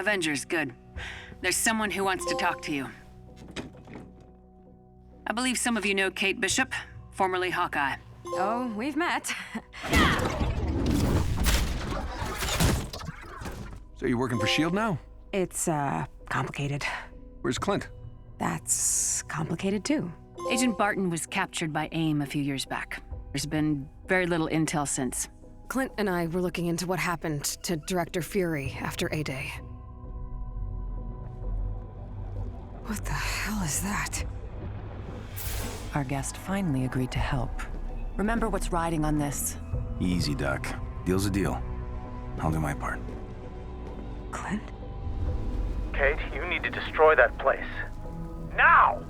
Avengers, good. There's someone who wants to talk to you. I believe some of you know Kate Bishop, formerly Hawkeye. Oh, we've met. So you're working for S.H.I.E.L.D. now? It's, complicated. Where's Clint? That's complicated too. Agent Barton was captured by AIM a few years back. There's been very little intel since. Clint and I were looking into what happened to Director Fury after A-Day. What the hell is that? Our guest finally agreed to help. Remember what's riding on this. Easy, Duck. Deal's a deal. I'll do my part. Clint? Kate, you need to destroy that place. Now!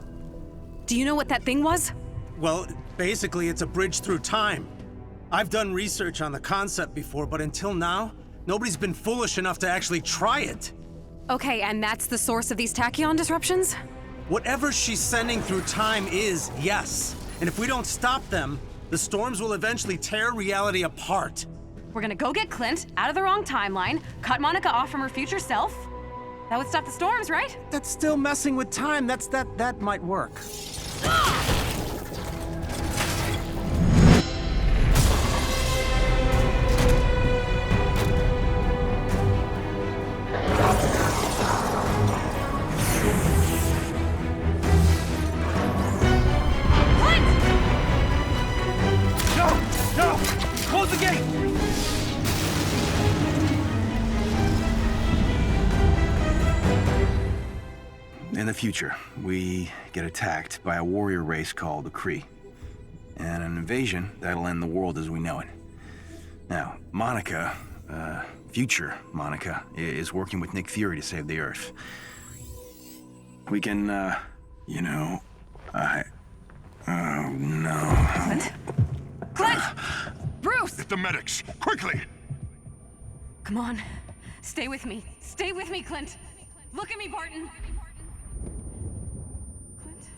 Do you know what that thing was? Well, basically, it's a bridge through time. I've done research on the concept before, but until now, nobody's been foolish enough to actually try it. Okay, and that's the source of these tachyon disruptions? Whatever she's sending through time is, yes. And if we don't stop them, the storms will eventually tear reality apart. We're gonna go get Clint out of the wrong timeline, cut Monica off from her future self. That would stop the storms, right? That's still messing with time. That might work. Close the gate! In the future, we get attacked by a warrior race called the Kree. And an invasion that'll end the world as we know it. Now, Monica, future Monica, is working with Nick Fury to save the Earth. We can, Oh, no. Clint? Clint! Bruce! Get the medics, quickly! Come on. Stay with me. Stay with me, Clint. Look at me, Barton. Clint?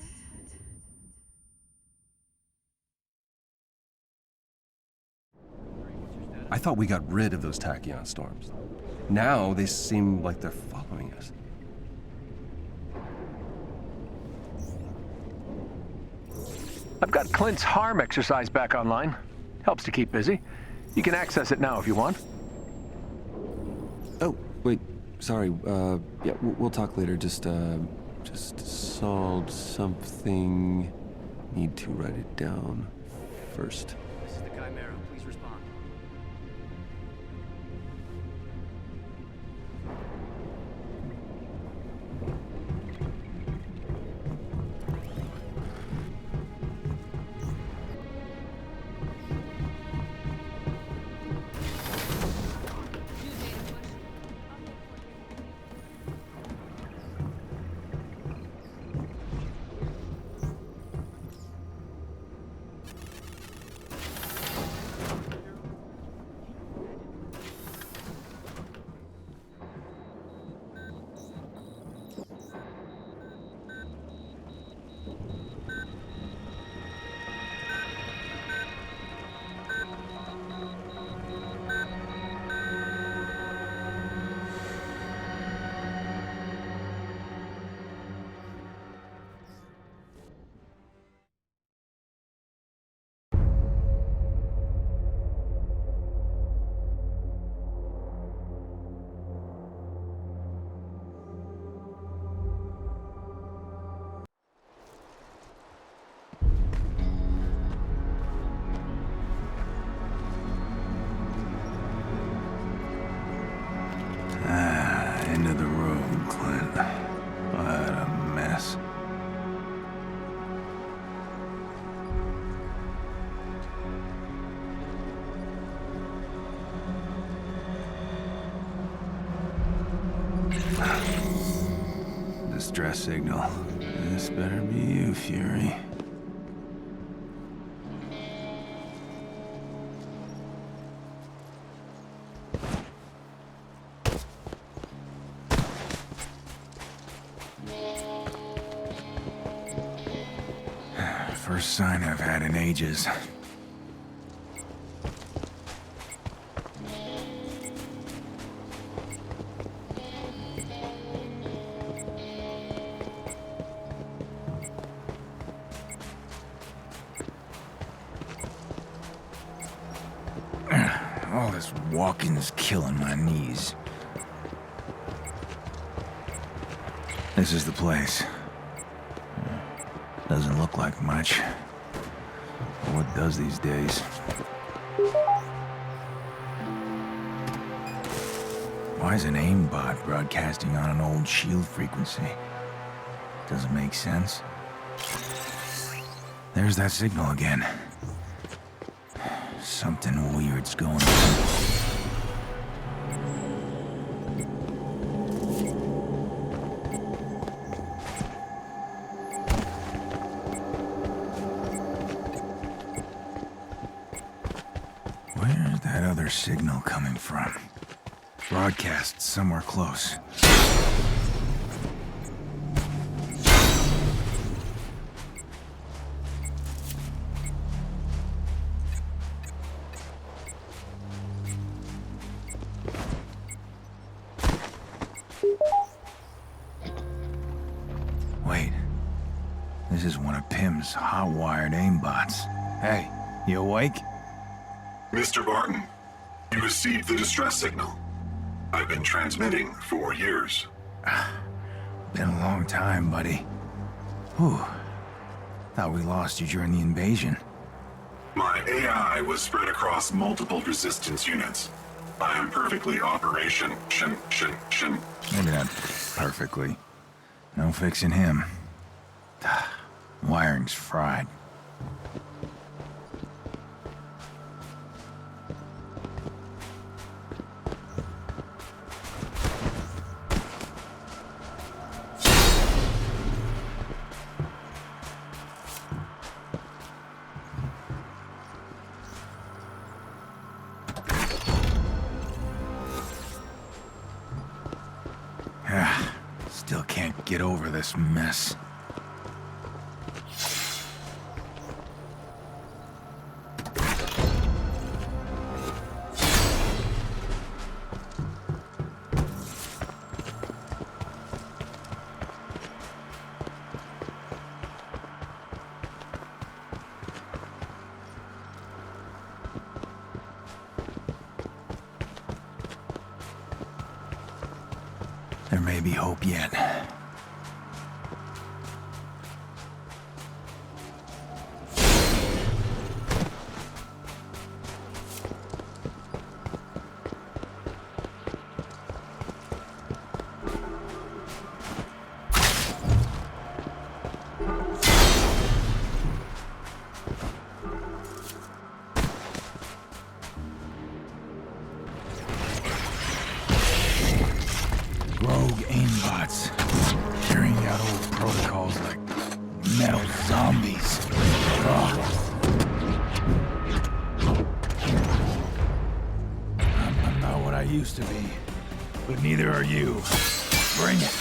I thought we got rid of those tachyon storms. Now they seem like they're following us. I've got Clint's harm exercise back online. Helps to keep busy. You can access it now if you want. Oh, wait. Sorry. Yeah, we'll talk later. Just solved something. Need to write it down first. This is the Chimera. Please respond. End of the road, Clint. What a mess. Distress signal. This better be you, Fury. First sign I've had in ages. this walking's killing my knees. This is the place. Doesn't look like much. What does these days? Why is an aimbot broadcasting on an old shield frequency? Doesn't make sense. There's that signal again. Something weird's going on. Where's that other signal coming from? Broadcast somewhere close. Wait. This is one of Pym's hot-wired aimbots. Hey, you awake? Mr. Barton, you received the distress signal. I've been transmitting for years. Been a long time, buddy. Whew. Thought we lost you during the invasion. My AI was spread across multiple resistance units. I am perfectly operation. Maybe not perfectly. No fixing him. Wiring's fried. Still can't get over this mess. There may be hope yet. Rogue aimbots, carrying out old protocols like metal zombies. Ugh. I'm not what I used to be, but neither are you. Bring it.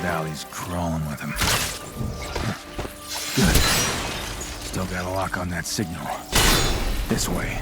Valley's crawling with him. Good. Still got a lock on that signal. This way.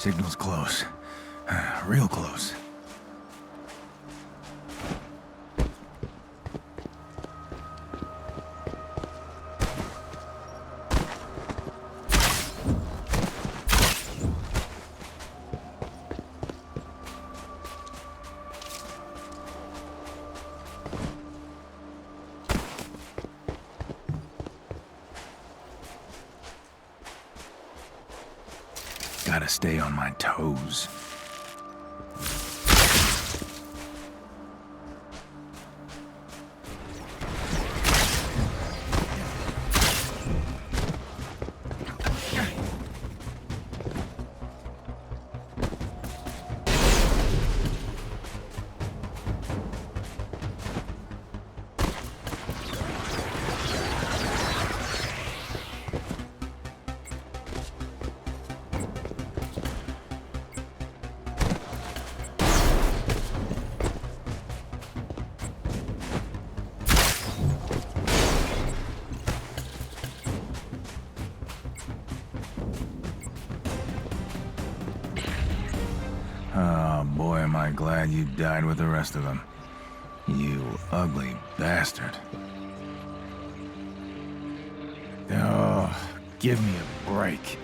Signal's close. Real close. Gotta stay on my toes. Oh boy, am I glad you died with the rest of them. You ugly bastard. Oh, give me a break.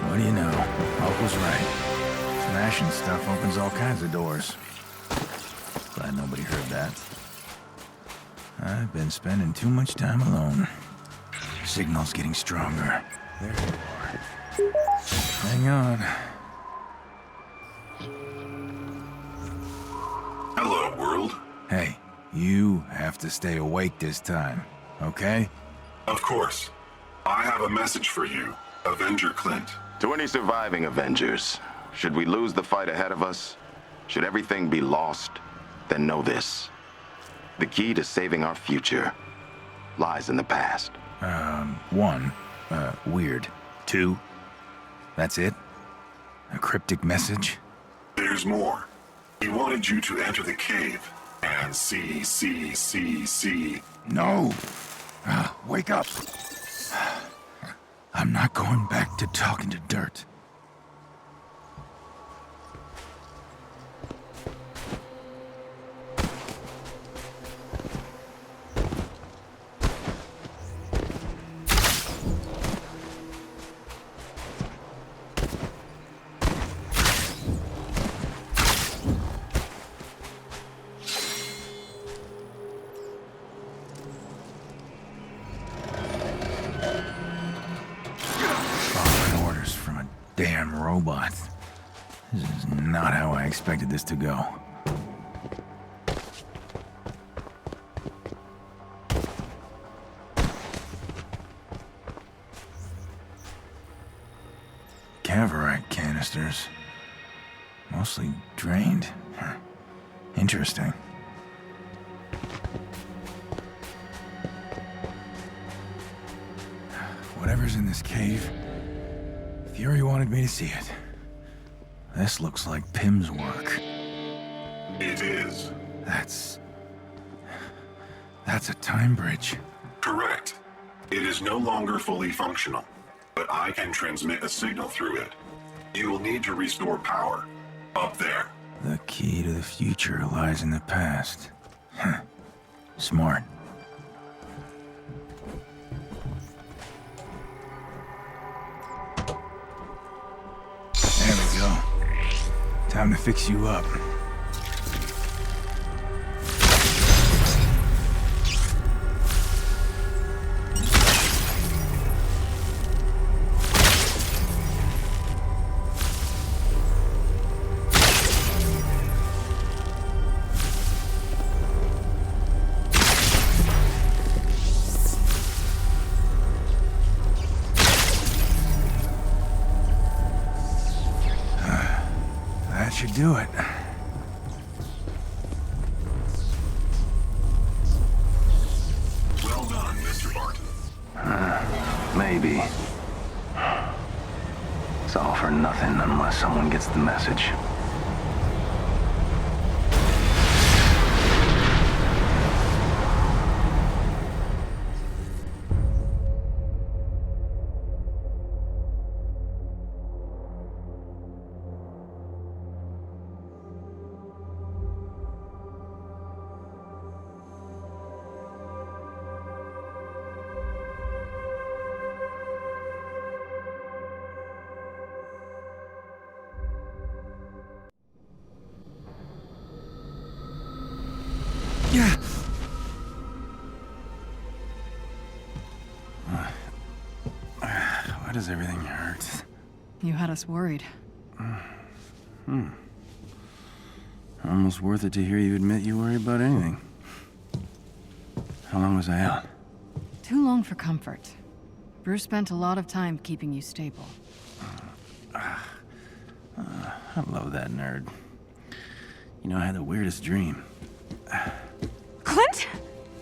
What do you know? Hulk was right. Smashing stuff opens all kinds of doors. Glad nobody heard that. I've been spending too much time alone. Signal's getting stronger. There you are. Hang on. Hello, world. Hey, you have to stay awake this time, okay? Of course. I have a message for you, Avenger Clint. To any surviving Avengers, should we lose the fight ahead of us, should everything be lost, then know this. The key to saving our future lies in the past. One, weird. Two, that's it? A cryptic message? There's more. He wanted you to enter the cave and see. No! Wake up! I'm not going back to talking to dirt. Damn robots. This is not how I expected this to go. Cavorite canisters. Mostly drained. Interesting. Whatever's in this cave, Fury wanted me to see it. This looks like Pym's work. It is. That's a time bridge. Correct. It is no longer fully functional, but I can transmit a signal through it. You will need to restore power. Up there. The key to the future lies in the past. Huh. Smart. There we go. Time to fix you up. Should do it. Well done, Mr. Barton. Maybe. It's all for nothing unless someone gets the message. Yeah. Why does everything hurt? You had us worried. Almost worth it to hear you admit you worry about anything. How long was I out? Too long for comfort. Bruce spent a lot of time keeping you stable. I love that nerd. You know, I had the weirdest dream. Clint?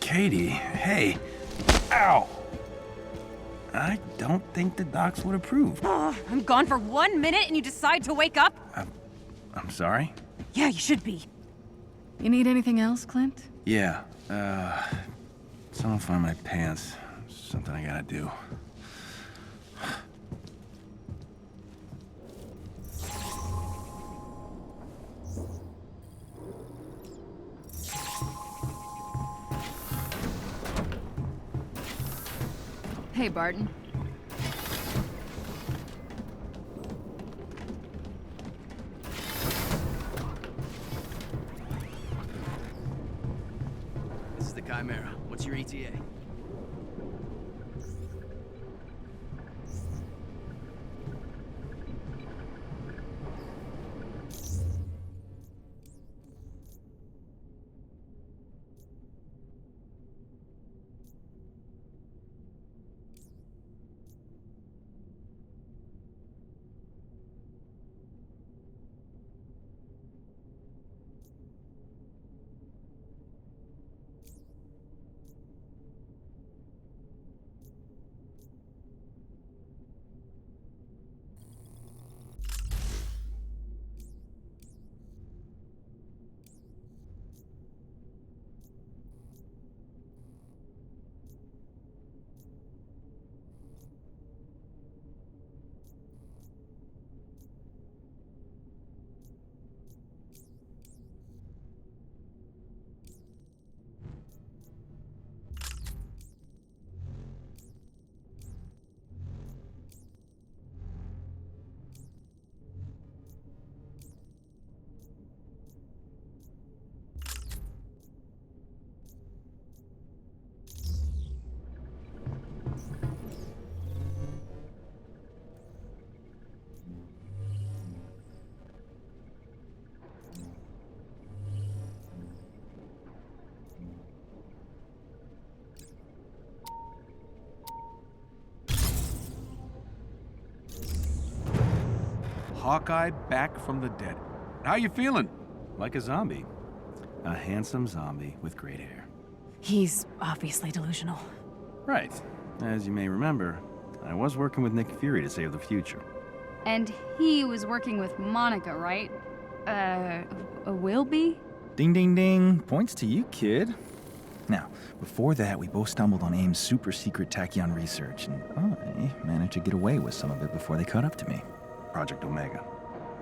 Katie, hey. Ow! I don't think the docs would approve. Oh, I'm gone for 1 minute and you decide to wake up? I'm sorry? Yeah, you should be. You need anything else, Clint? Yeah, someone find my pants. Something I gotta do. Hey, Barton. This is the Chimera. What's your ETA? Hawkeye back from the dead. How you feeling? Like a zombie. A handsome zombie with great hair. He's obviously delusional. Right. As you may remember, I was working with Nick Fury to save the future. And he was working with Monica, right? Will be? Ding ding ding. Points to you, kid. Now, before that, we both stumbled on AIM's super secret tachyon research, and I managed to get away with some of it before they caught up to me. Project Omega.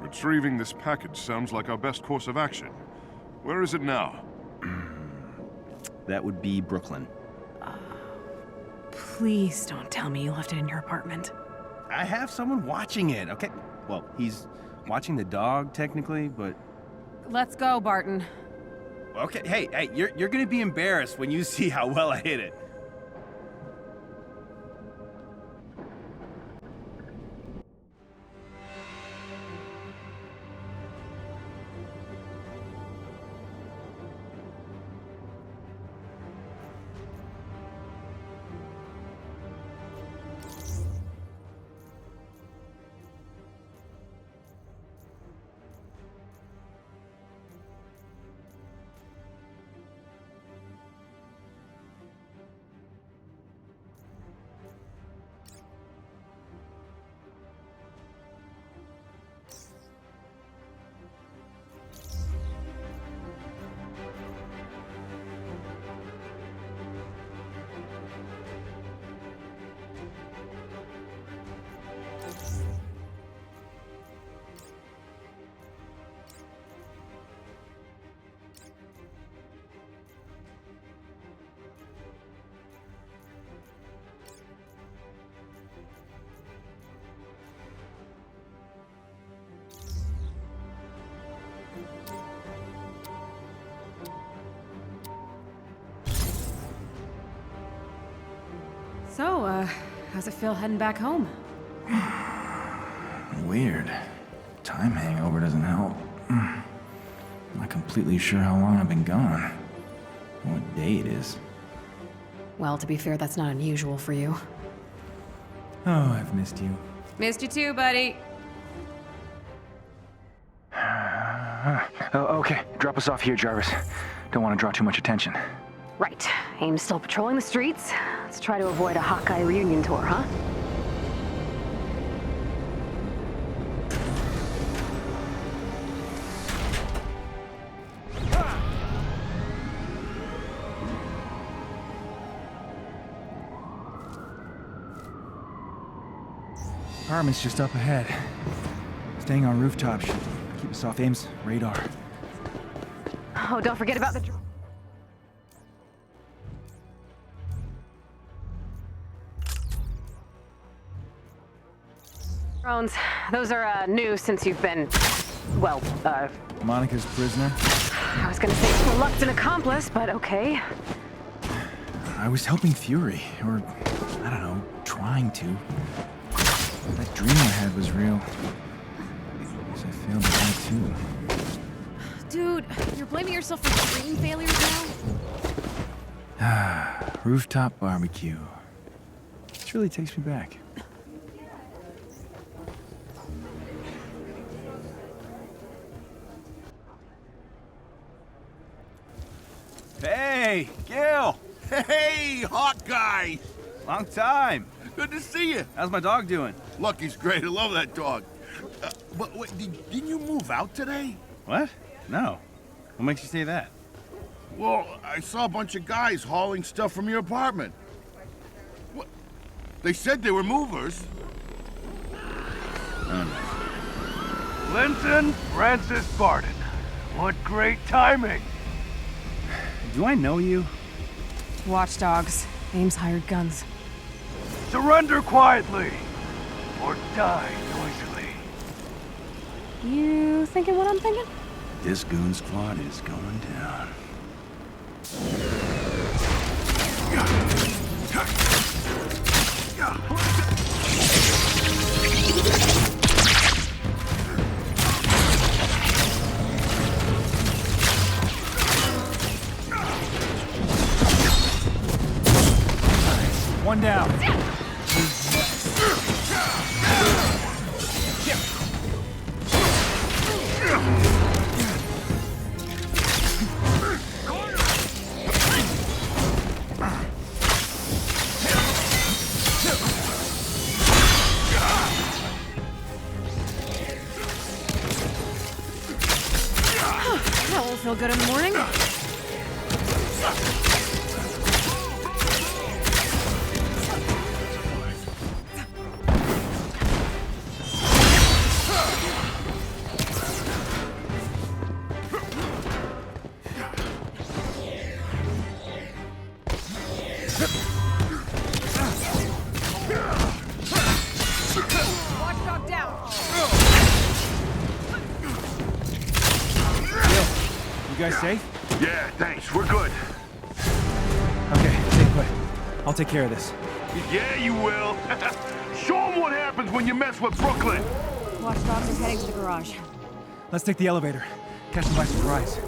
Retrieving this package sounds like our best course of action. Where is it now? That would be Brooklyn. Please don't tell me you left it in your apartment. I have someone watching it, okay? Well, he's watching the dog, technically, but... Let's go, Barton. Okay, hey, you're gonna be embarrassed when you see how well I hit it. So, how's it feel heading back home? Weird. Time hangover doesn't help. I'm not completely sure how long I've been gone. What day it is. Well, to be fair, that's not unusual for you. Oh, I've missed you. Missed you too, buddy. Okay, drop us off here, Jarvis. Don't want to draw too much attention. Right. AIM's still patrolling the streets. Let's try to avoid a Hawkeye reunion tour, huh? Apartment's just up ahead. Staying on rooftops should keep us off AIM's radar. Oh, don't forget about the drones. Those are new since you've been, well, Monica's prisoner? I was gonna say reluctant accomplice, but okay. I was helping Fury, or I don't know, trying to. That dream I had was real. Guess I failed at that too. Dude, you're blaming yourself for screen failures now? Rooftop barbecue. This really takes me back. Hey, Gil! Hey, Hawkeye! Long time. Good to see you. How's my dog doing? Lucky's great. I love that dog. But wait, didn't you move out today? What? No. What makes you say that? Well, I saw a bunch of guys hauling stuff from your apartment. What? They said they were movers. Linton Francis Barton. What great timing. Do I know you? Watchdogs. AIM's hired guns. Surrender quietly, or die noisily. You thinking what I'm thinking? This goon squad is going down. One down. good in the morning? Watchdog down. You guys safe? Yeah, thanks. We're good. Okay, stay put. I'll take care of this. Yeah, you will. Show them what happens when you mess with Brooklyn. Watchdogs is heading to the garage. Let's take the elevator. Catch them by surprise.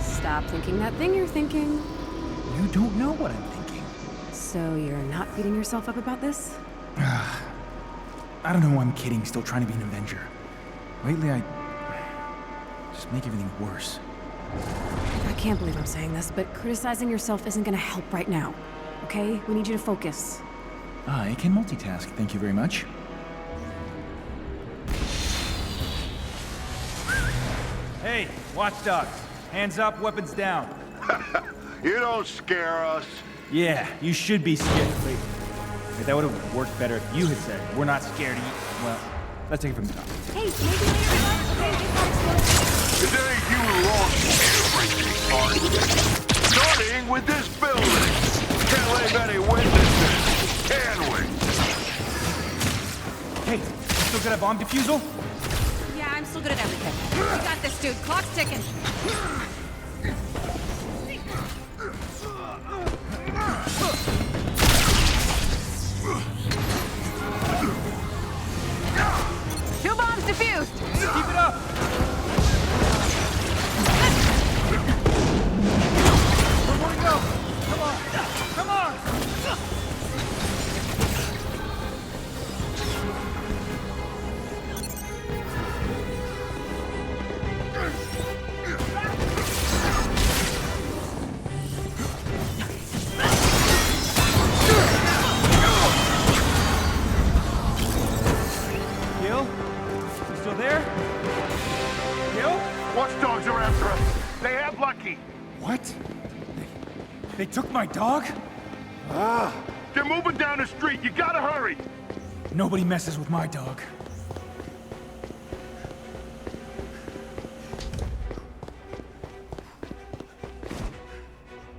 Stop thinking that thing you're thinking. You don't know what I'm thinking. So you're not beating yourself up about this? I don't know why I'm kidding, still trying to be an Avenger. Lately, I just make everything worse. I can't believe I'm saying this, but criticizing yourself isn't gonna help right now. Okay? We need you to focus. I can multitask, thank you very much. Hey, watchdogs. Hands up, weapons down. You don't scare us. Yeah, you should be scared. Wait, that would have worked better if you had said, we're not scared to eat. Well, let's take it from the top. Hey, maybe later. Today you lost everything, Art. Starting with this building. Can't leave any witnesses, can we? Hey, you still got a bomb defusal? Yeah, I'm still good at everything. We got this, dude. Clock's ticking. Two bombs defused. Keep it up. Where do we go? Come on. Come on. Gil? You still there? Gil? Watchdogs are after us. They have Lucky. What? They took my dog? They're moving down the street. You gotta hurry. Nobody messes with my dog.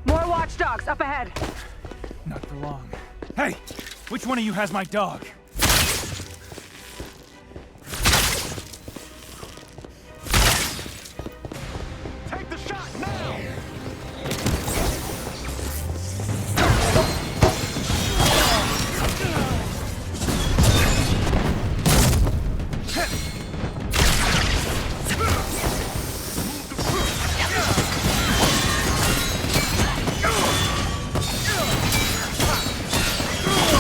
More watchdogs up ahead. Not for long. Hey! Which one of you has my dog? Take the shot now.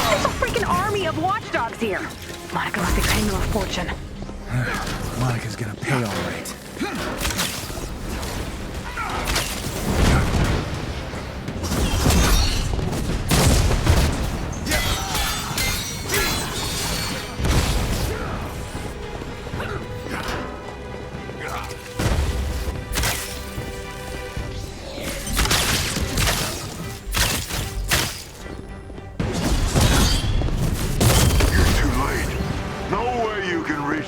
There's a freaking army of watchdogs here. Monica must be paying them a fortune. Monica's gonna pay all right.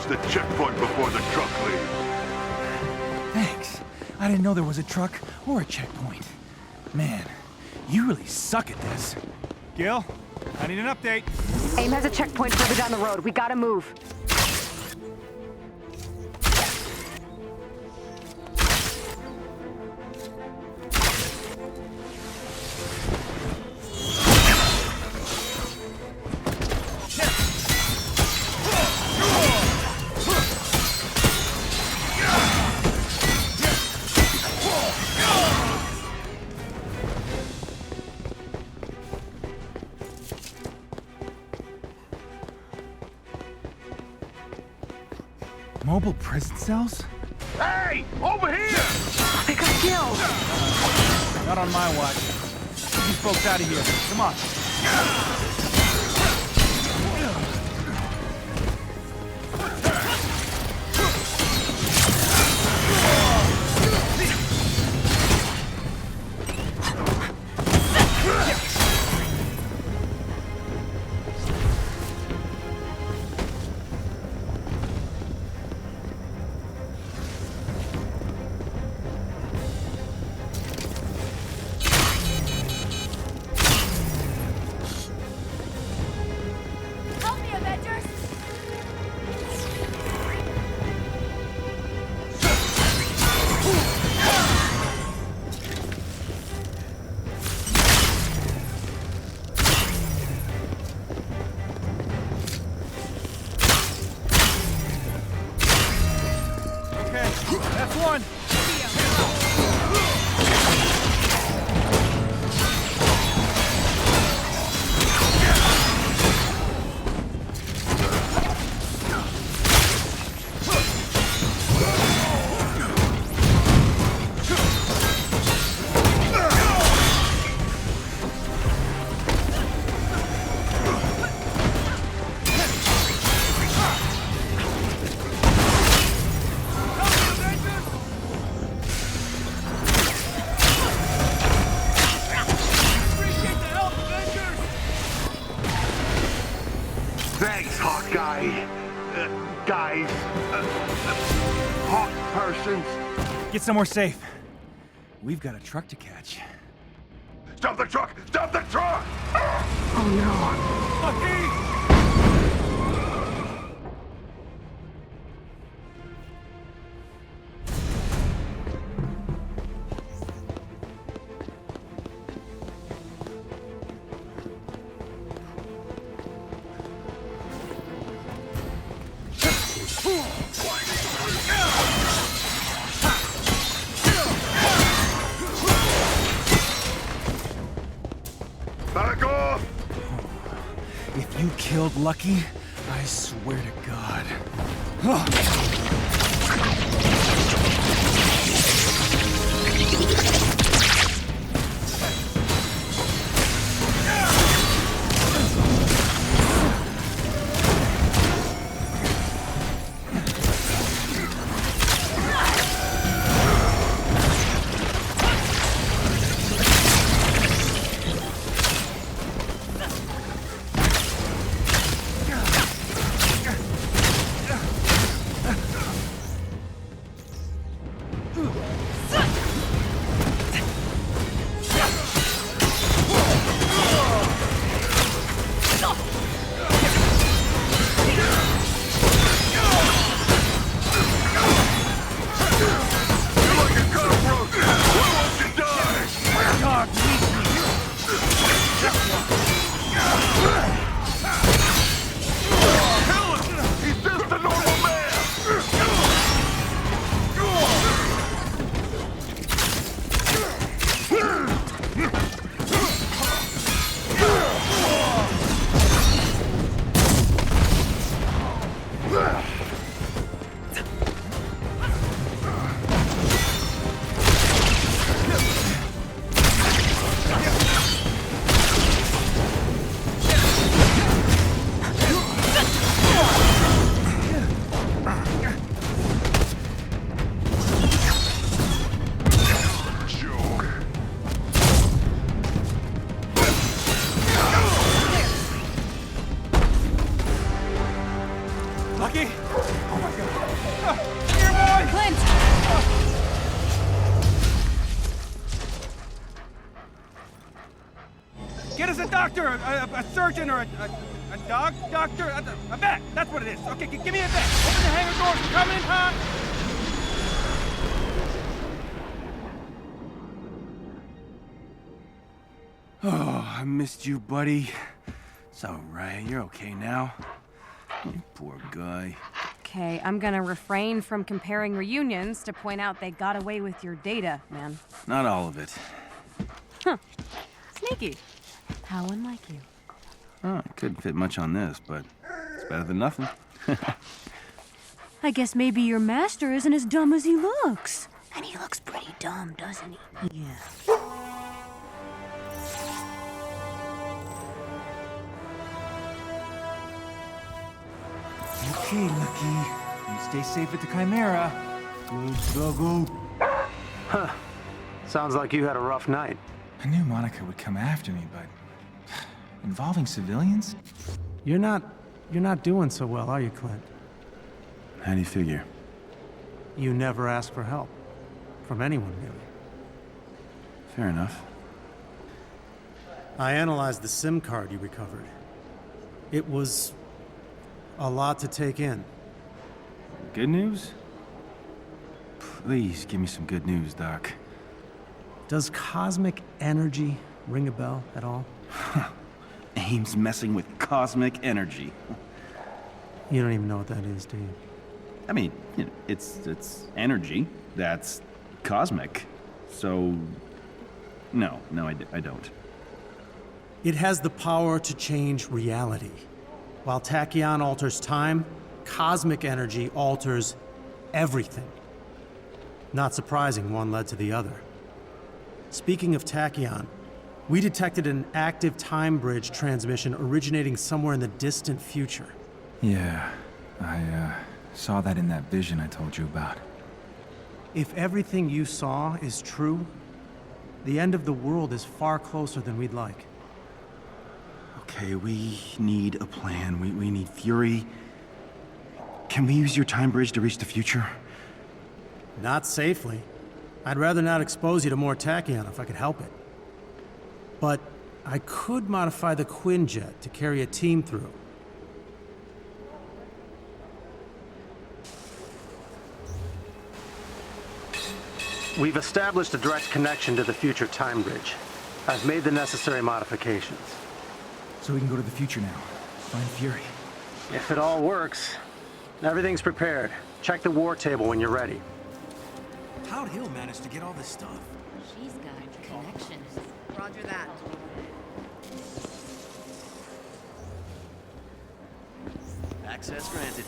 The checkpoint before the truck leaves. Thanks. I didn't know there was a truck or a checkpoint. Man, you really suck at this. Gil, I need an update. AIM has a checkpoint further down the road. We gotta move. Mobile prison cells? Hey! Over here! They got killed! Not on my watch. Get these folks out of here. Come on. Help me, Avengers! Okay, that's one. Thanks, Hawkeye. Guys. Hawk persons. Get somewhere safe. We've got a truck to catch. Stop the truck! Stop the truck! Oh no. Lucky! Back off! If you killed Lucky, I swear to God. Lucky? Oh my God. Here, boy! Clint! Get us a doctor, a surgeon, or a dog doctor, a vet. That's what it is. Okay, give me a vet. Open the hangar doors. We're coming in hot. Oh, I missed you, buddy. It's all right. You're okay now. You poor guy. Okay, I'm gonna refrain from comparing reunions to point out they got away with your data, man. Not all of it. Huh. Sneaky. How unlike you. Oh, it couldn't fit much on this, but it's better than nothing. I guess maybe your master isn't as dumb as he looks. And he looks pretty dumb, doesn't he? Yeah. Okay, Lucky. You stay safe at the Chimera. Good doggo. Huh. Sounds like you had a rough night. I knew Monica would come after me, but involving civilians? You're not doing so well, are you, Clint? How do you figure? You never ask for help. From anyone, really. Fair enough. I analyzed the SIM card you recovered. It was a lot to take in. Good news? Please give me some good news, Doc. Does cosmic energy ring a bell at all? AIM's messing with cosmic energy. You don't even know what that is, do you? I mean, you know, it's energy that's cosmic. So, no, I don't. It has the power to change reality. While tachyon alters time, cosmic energy alters everything. Not surprising, one led to the other. Speaking of tachyon, we detected an active time bridge transmission originating somewhere in the distant future. Yeah, I saw that in that vision I told you about. If everything you saw is true, the end of the world is far closer than we'd like. Okay, we need a plan. We need Fury. Can we use your time bridge to reach the future? Not safely. I'd rather not expose you to more tachyon if I could help it. But I could modify the Quinjet to carry a team through. We've established a direct connection to the future time bridge. I've made the necessary modifications. So we can go to the future now. Find Fury. If it all works, everything's prepared. Check the war table when you're ready. How'd Hill manage to get all this stuff? She's got connections. Roger that. Access granted.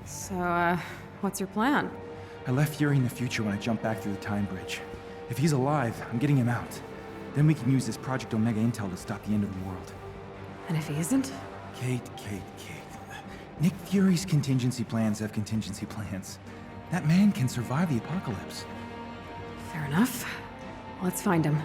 So, what's your plan? I left Fury in the future when I jumped back through the time bridge. If he's alive, I'm getting him out. Then we can use this Project Omega intel to stop the end of the world. And if he isn't? Kate. Nick Fury's contingency plans have contingency plans. That man can survive the apocalypse. Fair enough. Let's find him.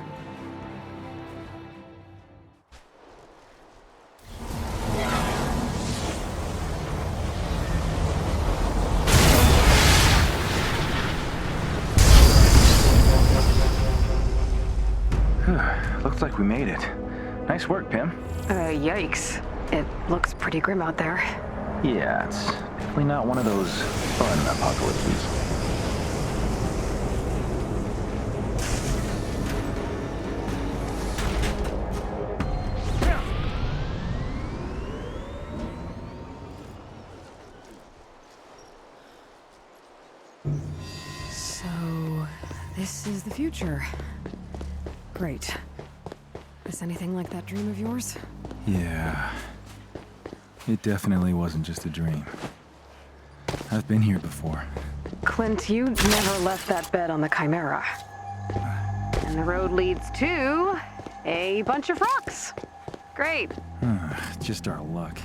like we made it. Nice work, Pim. Yikes. It looks pretty grim out there. Yeah, it's definitely not one of those fun apocalypses. So, this is the future. Great. Is anything like that dream of yours? Yeah. It definitely wasn't just a dream. I've been here before. Clint, you never left that bed on the Chimera. And the road leads to a bunch of rocks. Great. Just our luck.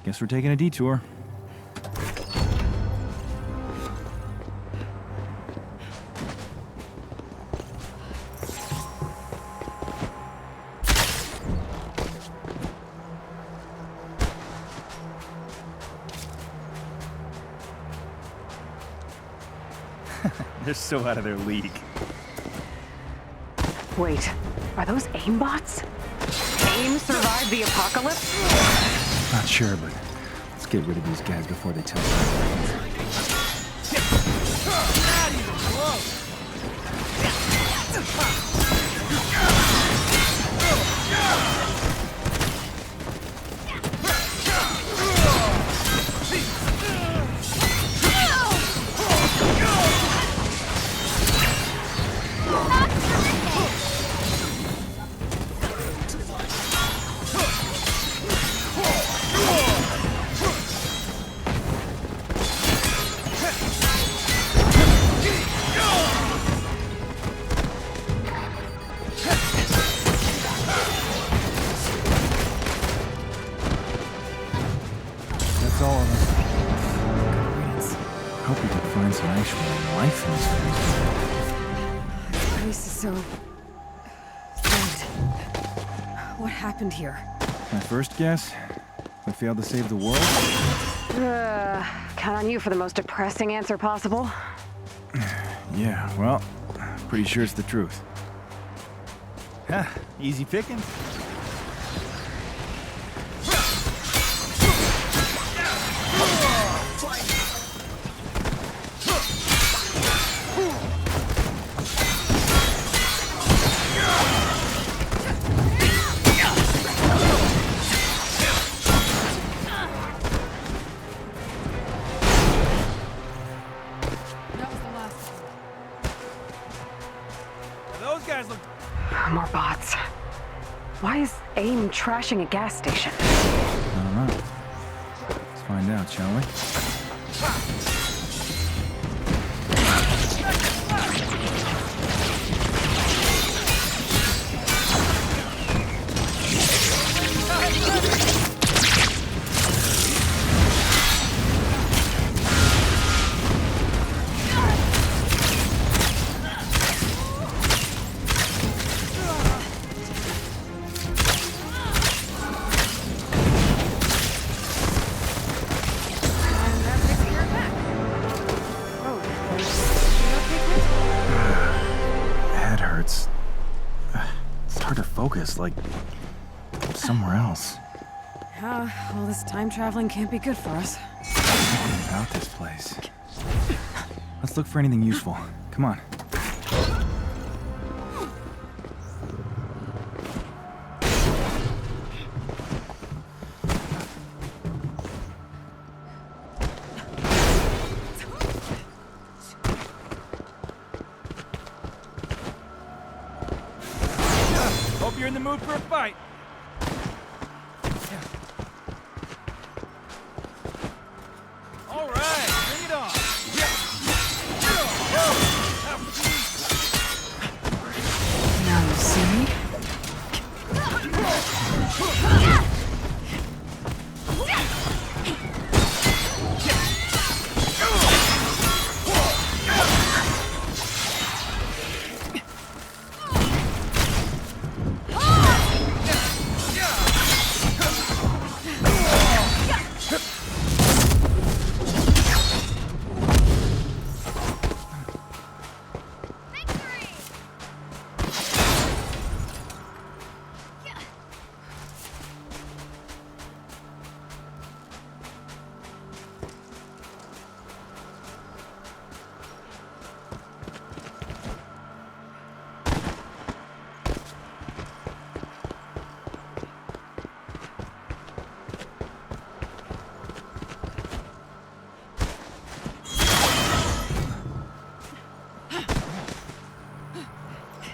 Guess we're taking a detour. They're so out of their league. Wait, are those AIM bots? AIM survived the apocalypse? Not sure, but let's get rid of these guys before they tell us. That's all of us. Hope we can find some actual life in this place. This place is so... dead. What happened here? My first guess? We failed to save the world? Count on you for the most depressing answer possible. Yeah, well, pretty sure it's the truth. Ha, easy pickings. More bots. Why is AIM trashing a gas station? I don't know. Let's find out, shall we? Like somewhere else. All this time traveling can't be good for us. Something about this place. Let's look for anything useful. Come on. Hope you're in the mood for a fight. All right, bring it on. Now you see me?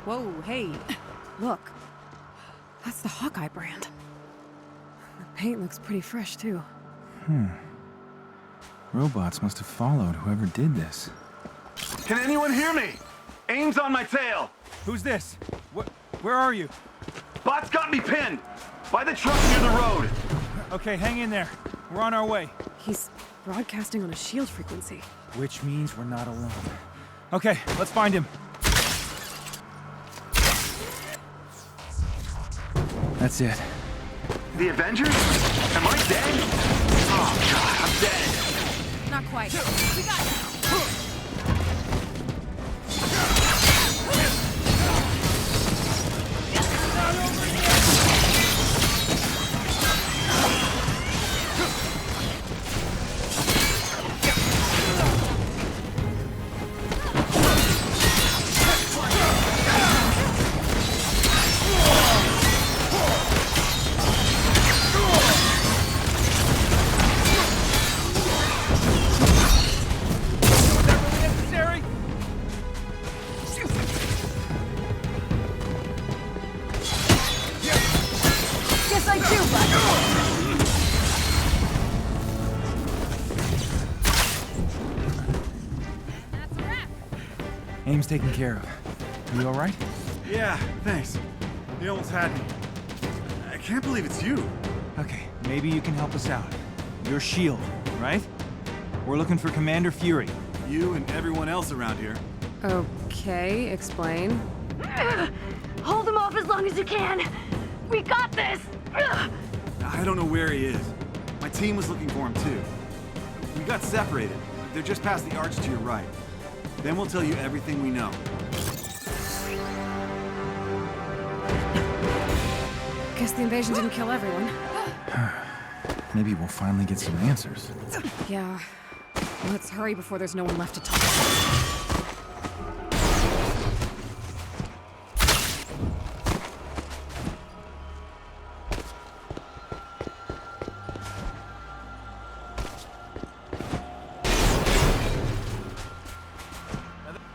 Whoa, hey. Look. That's the Hawkeye brand. The paint looks pretty fresh, too. Robots must have followed whoever did this. Can anyone hear me? Aim's on my tail. Who's this? Where are you? Bot's got me pinned. By the truck near the road. Okay, hang in there. We're on our way. He's broadcasting on a shield frequency. Which means we're not alone. Okay, let's find him. That's it. The Avengers? Am I dead? Oh, God, I'm dead. Not quite. We got you. Aim's taken care of. You all right? Yeah, thanks. You almost had me. I can't believe it's you. Okay, maybe you can help us out. You're S.H.I.E.L.D., right? We're looking for Commander Fury. You and everyone else around here. Okay, explain. Hold him off as long as you can. We got this. I don't know where he is. My team was looking for him too. We got separated. They're just past the arch to your right. Then we'll tell you everything we know. Guess the invasion didn't kill everyone. Maybe we'll finally get some answers. Yeah. Let's hurry before there's no one left to talk to.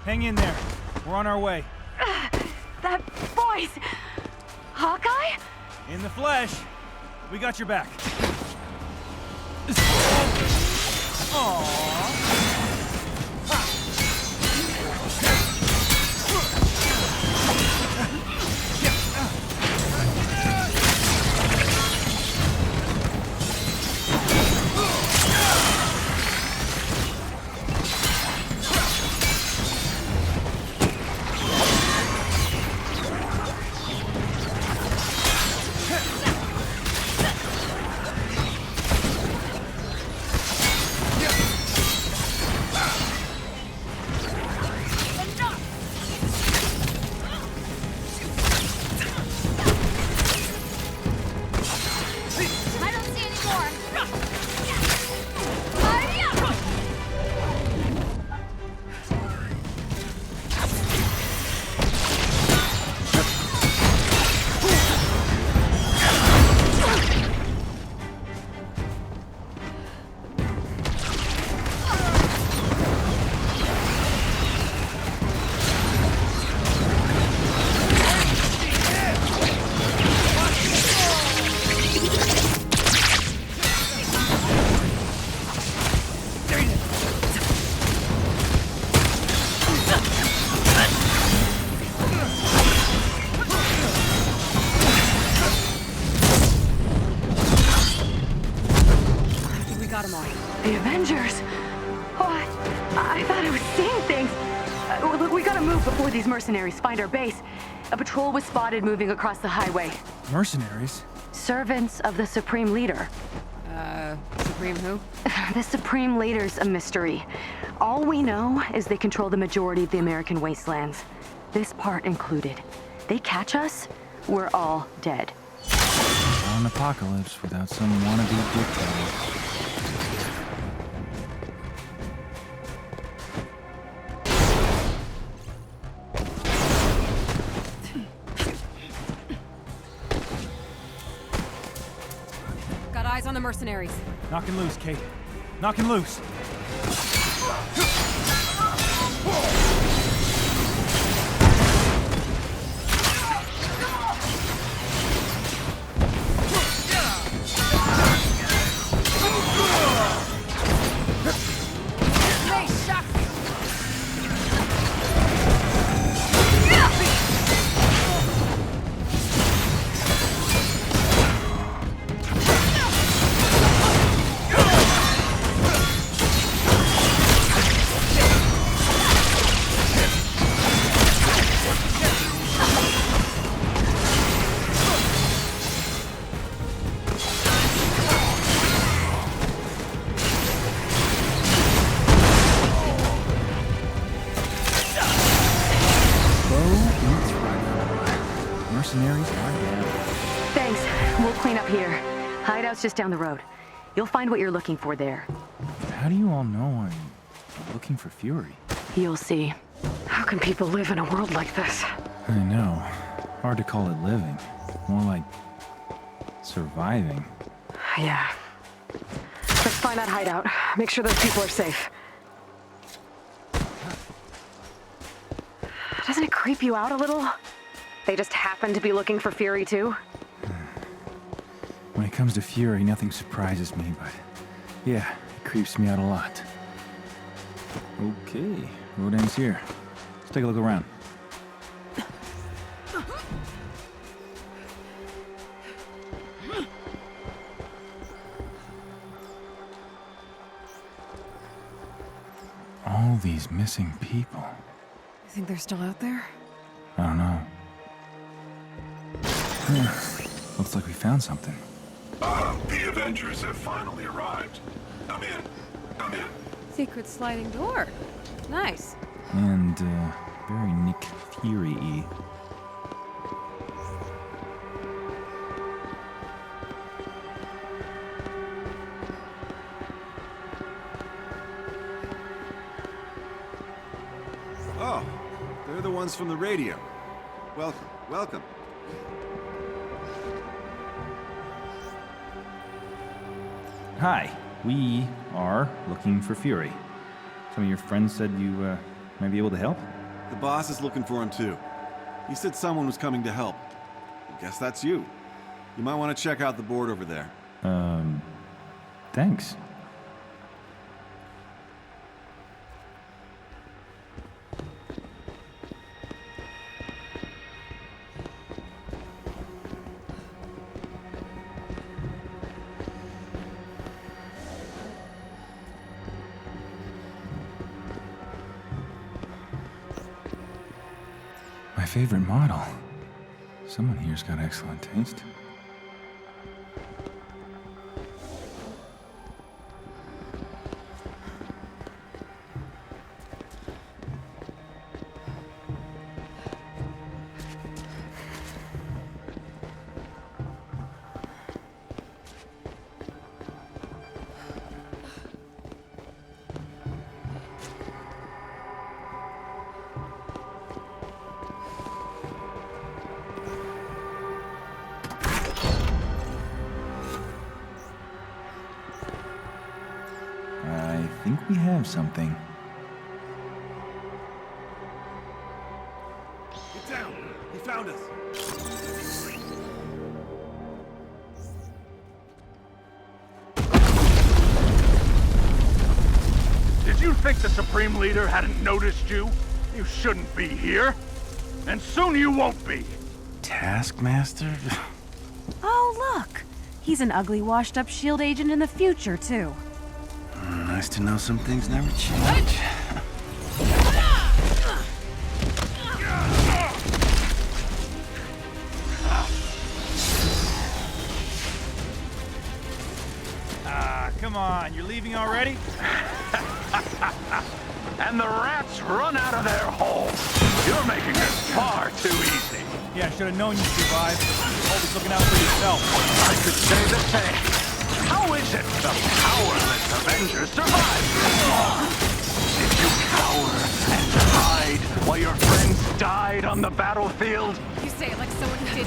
Hang in there. We're on our way. That voice! Hawkeye? In the flesh. We got your back. I don't see any more. The Avengers! Oh, I thought I was seeing things. Look, we gotta move before these mercenaries find our base. A patrol was spotted moving across the highway. Mercenaries? Servants of the Supreme Leader. Supreme who? The Supreme Leader's a mystery. All we know is they control the majority of the American wastelands. This part included. They catch us, we're all dead. Not an apocalypse without some wannabe dictator. Got eyes on the mercenaries. Knocking loose, Kate. Knocking loose. mercenaries are down. Thanks. We'll clean up here. Hideout's just down the road. You'll find what you're looking for there. How do you all know I'm looking for Fury? You'll see. How can people live in a world like this? I know. Hard to call it living. More like surviving. Yeah. Let's find that hideout. Make sure those people are safe. Doesn't it creep you out a little? They just happen to be looking for Fury too? When it comes to Fury, nothing surprises me, but yeah, it creeps me out a lot. Okay, road ends here. Let's take a look around. All these missing people. You think they're still out there? I don't know. Looks like we found something. The Avengers have finally arrived. Come in. Come in. Secret sliding door. Nice. And, very Nick Fury-y. Oh, they're the ones from the radio. Welcome, welcome. Hi, we are looking for Fury. Some of your friends said you, might be able to help? The boss is looking for him too. He said someone was coming to help. I guess that's you. You might want to check out the board over there. Thanks. My favorite model. Someone here's got excellent taste. I think we have something. Get down! He found us! Did you think the Supreme Leader hadn't noticed you? You shouldn't be here. And soon you won't be. Taskmaster? Oh, look! He's an ugly, washed-up S.H.I.E.L.D. agent in the future, too. Nice to know some things never change. Come on, you're leaving already? And the rats run out of their holes. You're making this far too easy. Yeah, should have known you'd survive. Always looking out for yourself. I could say the same. How is it the powerless Avengers survived? Did you cower and hide while your friends died on the battlefield? You say it like someone who did.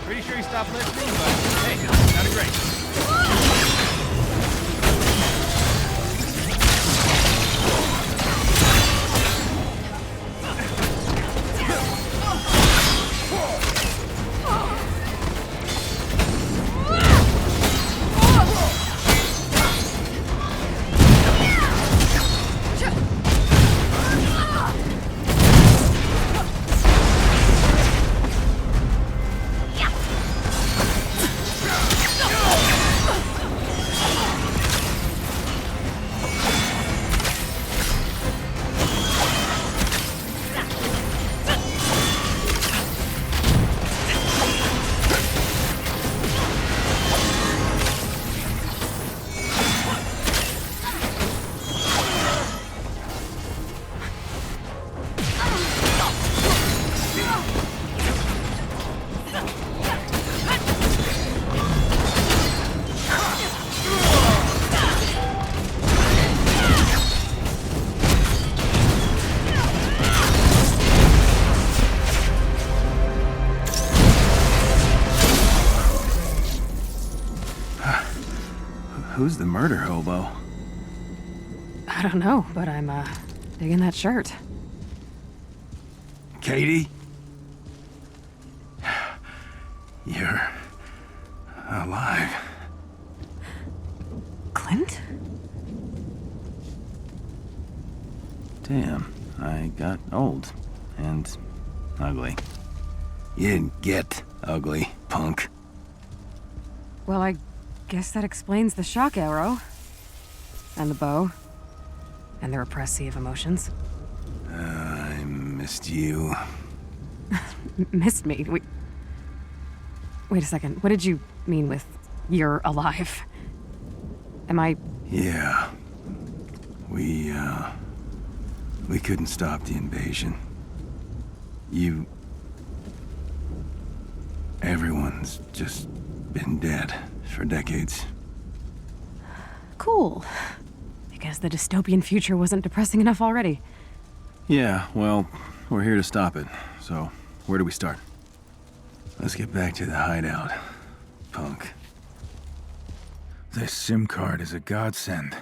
Pretty sure he stopped listening, but hey, sounded great. Who's the murder hobo? I don't know, but I'm, digging that shirt. Katie? You're alive. Clint? Damn, I got old and ugly. You didn't get ugly, punk. Well, I guess that explains the shock arrow. And the bow. And the repressive emotions. I missed you. Missed me? Wait a second. What did you mean with you're alive? Am I... Yeah. We couldn't stop the invasion. Everyone's just been dead for decades. Cool. Because the dystopian future wasn't depressing enough already. Yeah, well, we're here to stop it. So, where do we start? Let's get back to the hideout, punk. This SIM card is a godsend.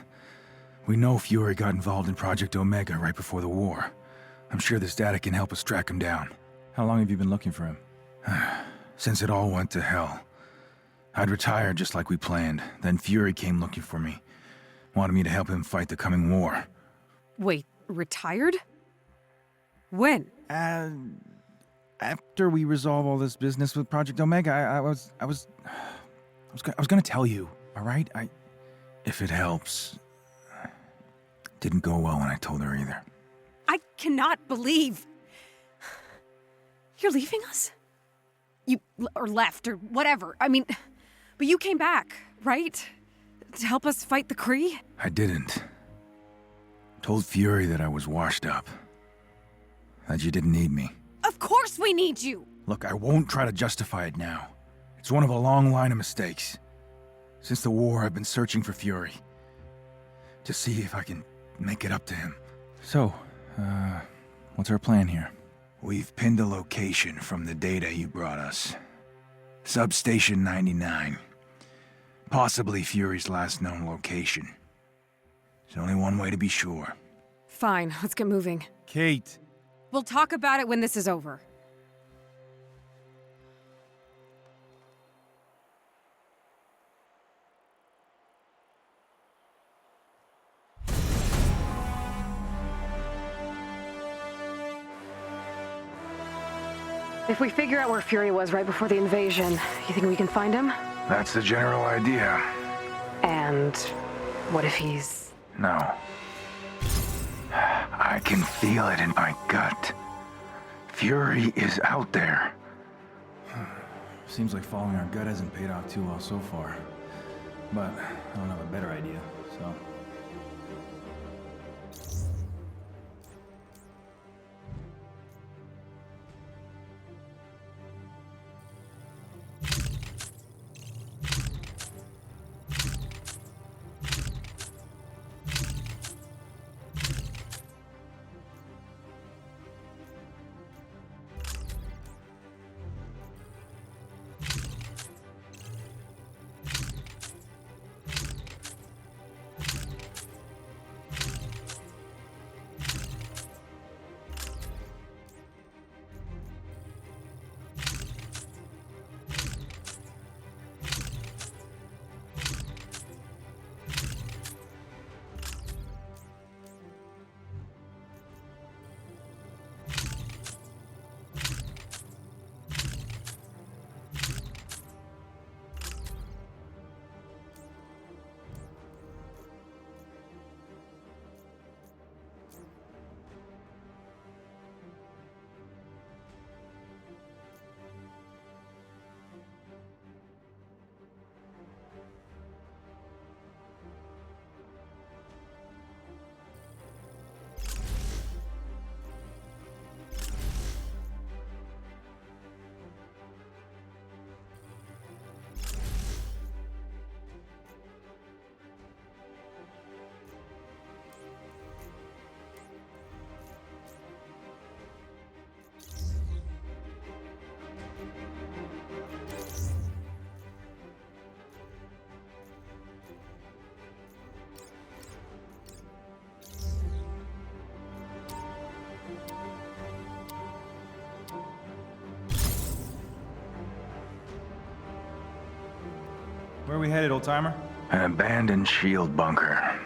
We know Fury got involved in Project Omega right before the war. I'm sure this data can help us track him down. How long have you been looking for him? Since it all went to hell. I'd retired just like we planned. Then Fury came looking for me. Wanted me to help him fight the coming war. Wait, retired? When? After we resolve all this business with Project Omega, I was gonna tell you, all right? If it helps. Didn't go well when I told her either. I cannot believe... You're leaving us? Or left, or whatever. I mean, but you came back, right? To help us fight the Kree? I didn't. Told Fury that I was washed up. That you didn't need me. Of course we need you! Look, I won't try to justify it now. It's one of a long line of mistakes. Since the war, I've been searching for Fury. To see if I can make it up to him. So, what's our plan here? We've pinned a location from the data you brought us. Substation 99. Possibly Fury's last known location. There's only one way to be sure. Fine, let's get moving. Kate! We'll talk about it when this is over. If we figure out where Fury was right before the invasion, you think we can find him? That's the general idea. And what if he's... No. I can feel it in my gut. Fury is out there. Seems like following our gut hasn't paid off too well so far. But I don't have a better idea, so... Where are we headed, old-timer? An abandoned shield bunker.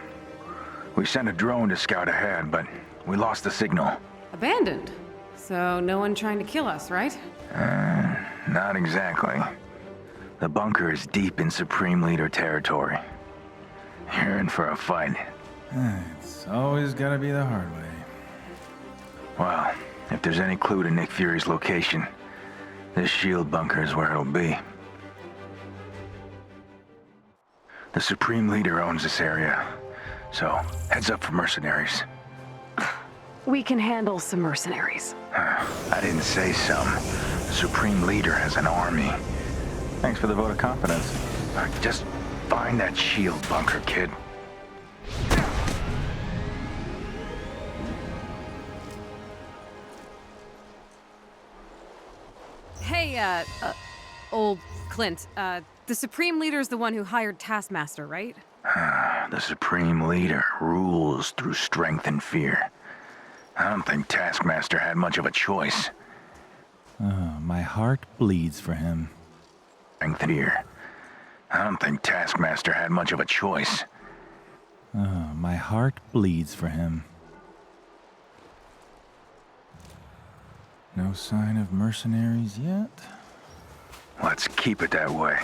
We sent a drone to scout ahead, but we lost the signal. Abandoned? So no one trying to kill us, right? Not exactly. The bunker is deep in Supreme Leader territory. You're in for a fight. It's always gotta be the hard way. Well, if there's any clue to Nick Fury's location, this shield bunker is where it'll be. The Supreme Leader owns this area, so heads up for mercenaries. We can handle some mercenaries. I didn't say some. The Supreme Leader has an army. Thanks for the vote of confidence. Just find that shield bunker, kid. Hey, old Clint, the Supreme Leader's the one who hired Taskmaster, right? The Supreme Leader rules through strength and fear. I don't think Taskmaster had much of a choice. My heart bleeds for him. Strength and fear. I don't think Taskmaster had much of a choice. My heart bleeds for him. No sign of mercenaries yet? Let's keep it that way.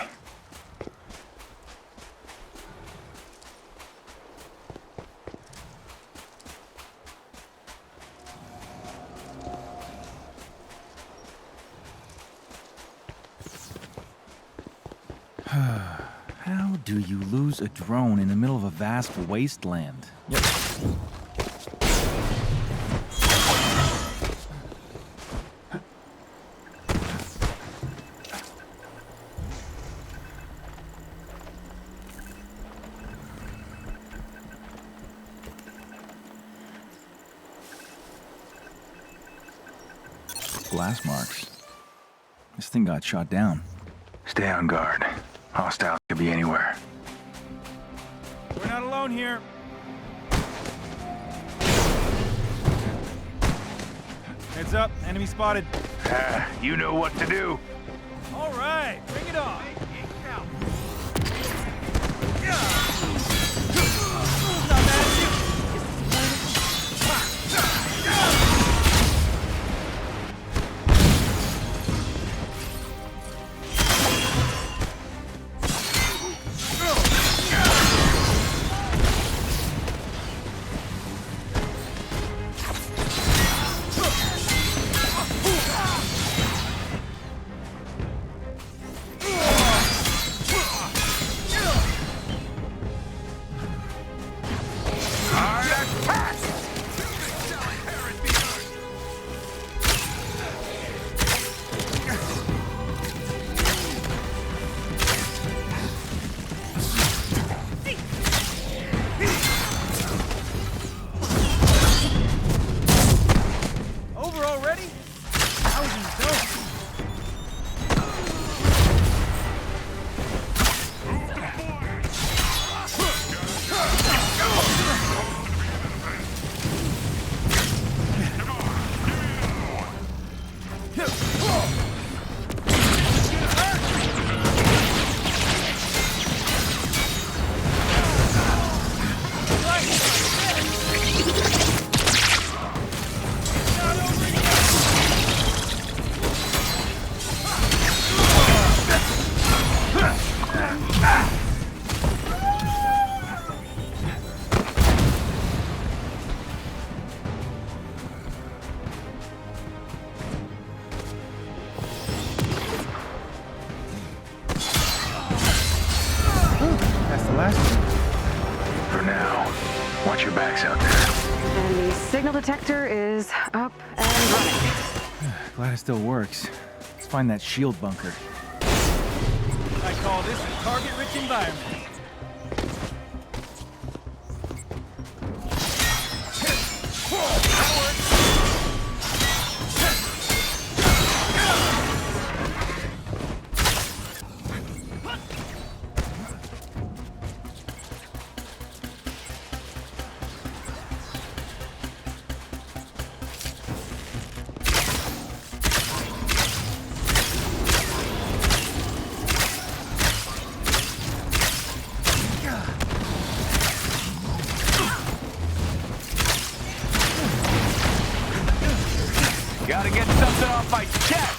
How do you lose a drone in the middle of a vast wasteland? Yep. Blast marks. This thing got shot down. Stay on guard. Hostiles could be anywhere. We're not alone here. Heads up, enemy spotted. You know what to do. All right, bring it on. For now, watch your backs out there. And the signal detector is up and running. Glad it still works. Let's find that shield bunker. I call this a target-rich environment. Gotta get something off my chest!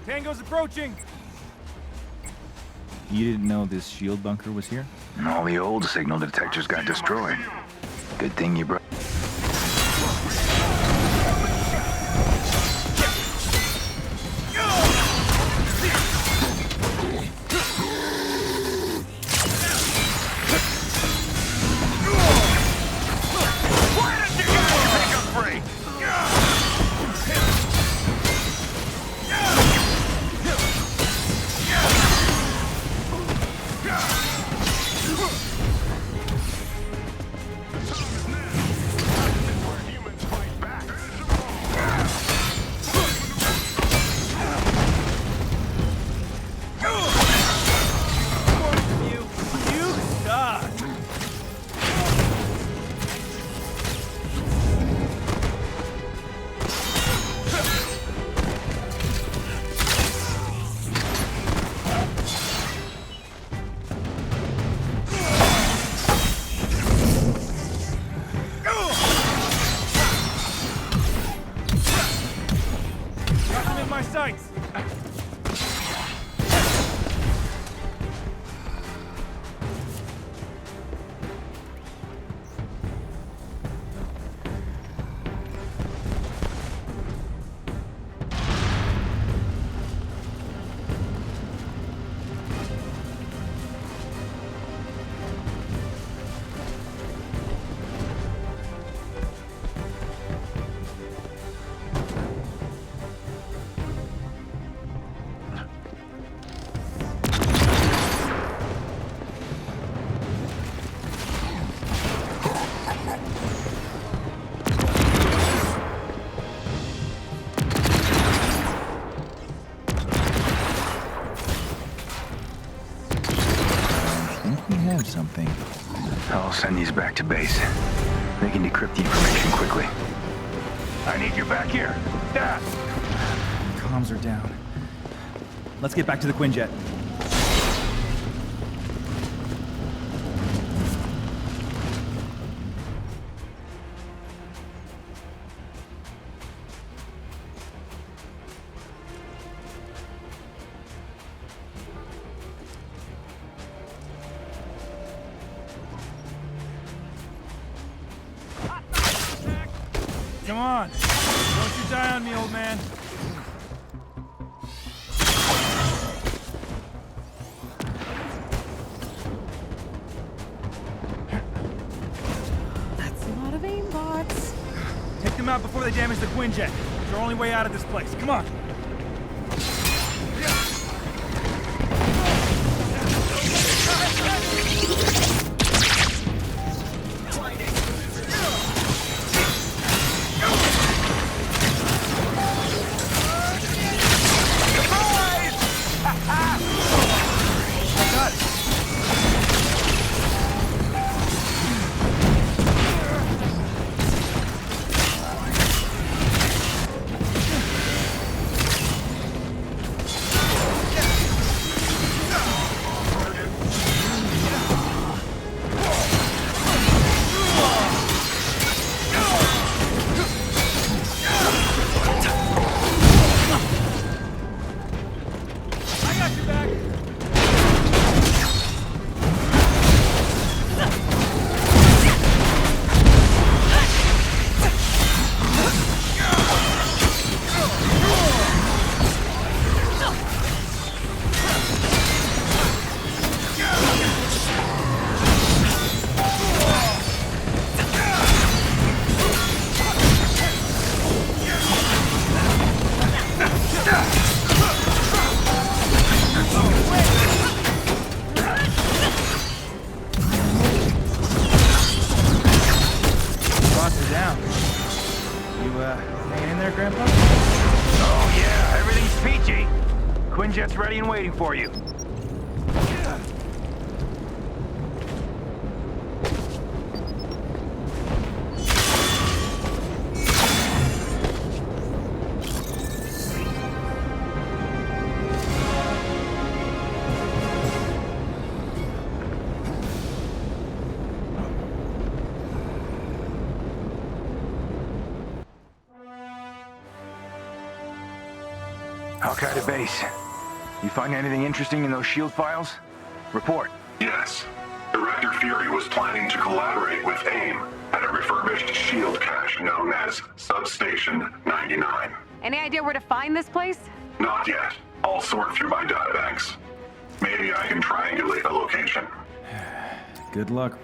Tango's approaching! You didn't know this shield bunker was here? All the old signal detectors got destroyed. Good thing you brought... Something. I'll send these back to base. They can decrypt the information quickly. I need you back here. Dad! Comms are down. Let's get back to the Quinjet. Come on! Don't you die on me, old man! That's a lot of aimbots. Take them out before they damage the Quinjet. It's our only way out of this place. Come on! waiting for you. Hawkeye to base. You find anything interesting in those SHIELD files? Report. Yes. Director Fury was planning to collaborate with AIM at a refurbished SHIELD cache known as Substation 99. Any idea where to find this place? Not yet. I'll sort through my databanks. Maybe I can triangulate a location. Good luck.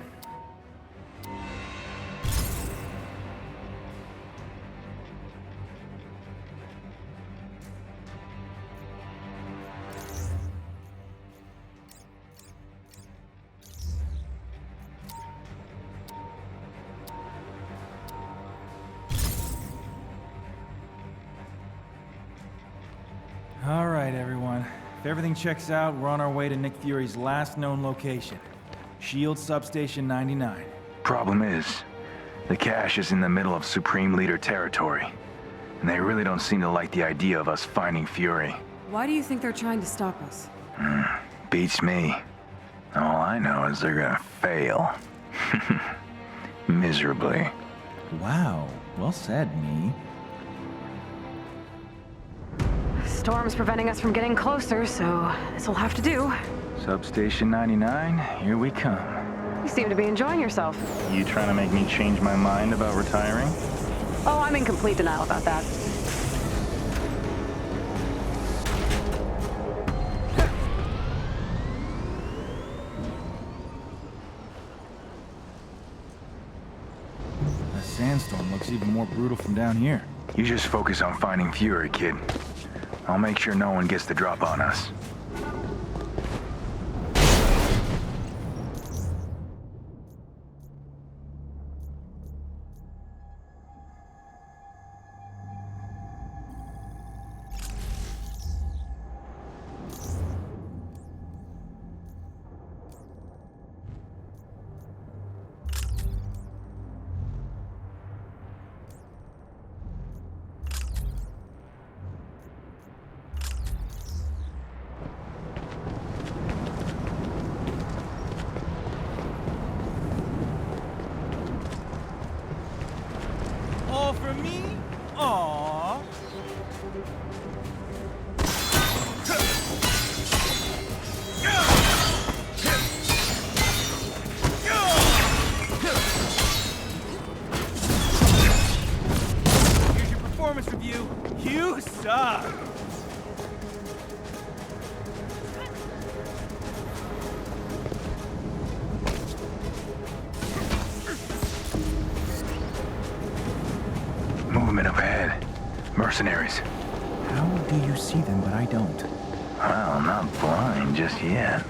All right, everyone. If everything checks out, we're on our way to Nick Fury's last known location. SHIELD Substation 99. Problem is, the cache is in the middle of Supreme Leader territory. And they really don't seem to like the idea of us finding Fury. Why do you think they're trying to stop us? Beats me. All I know is they're gonna fail. Miserably. Wow, well said, me. Storm's preventing us from getting closer, so this'll have to do. Substation 99, here we come. You seem to be enjoying yourself. You trying to make me change my mind about retiring? Oh, I'm in complete denial about that. The sandstorm looks even more brutal from down here. You just focus on finding Fury, kid. I'll make sure no one gets the drop on us. All for me? Aww. Here's your performance review. You suck. Movement up ahead. Mercenaries. How do you see them, but I don't? Well, not blind just yet.